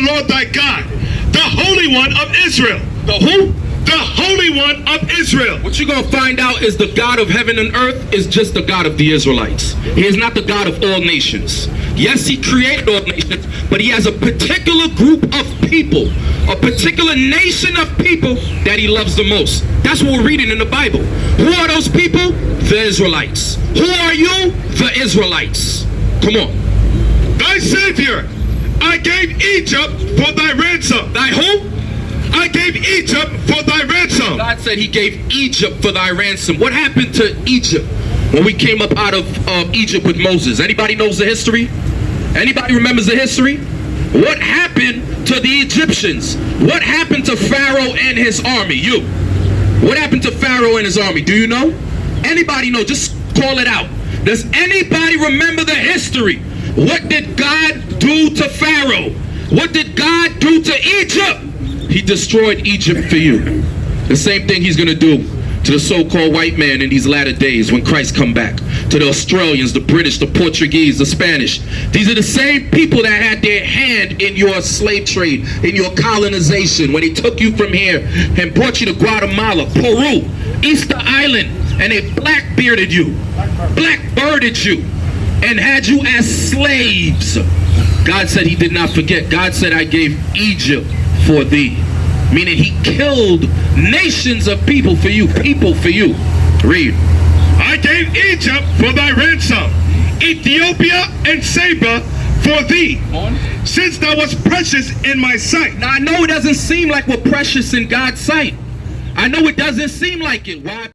Lord thy God, the Holy One of Israel. The who? The Holy One of Israel. What you're going to find out is the God of heaven and earth is just the God of the Israelites. He is not the God of all nations. Yes, he created all nations, but he has a particular group of people, a particular nation of people that he loves the most. That's what we're reading in the Bible. Who are those people? The Israelites. Who are you? The Israelites. Come on. Thy Savior, I gave Egypt for thy ransom. Thy who? I gave Egypt for thy ransom. God said he gave Egypt for thy ransom. What happened to Egypt when we came up out of Egypt with Moses? Anybody knows the history? Anybody remembers the history? What happened to the Egyptians? What happened to Pharaoh and his army? You. What happened to Pharaoh and his army? Do you know? Anybody know? Just call it out. Does anybody remember the history? What did God do to Pharaoh? What did God do to Egypt? He destroyed Egypt for you. The same thing he's going to do to the so-called white man in these latter days when Christ come back. To the Australians, the British, the Portuguese, the Spanish. These are the same people that had their hand in your slave trade, in your colonization, when they took you from here and brought you to Guatemala, Peru, Easter Island, and they black-bearded you, black-birded you, and had you as slaves. God said he did not forget. God said, I gave Egypt for thee. Meaning he killed nations of people for you. People for you. Read. I gave Egypt for thy ransom, Ethiopia and Seba for thee, since thou wast precious in my sight. Now I know it doesn't seem like we're precious in God's sight. I know it doesn't seem like it. Why?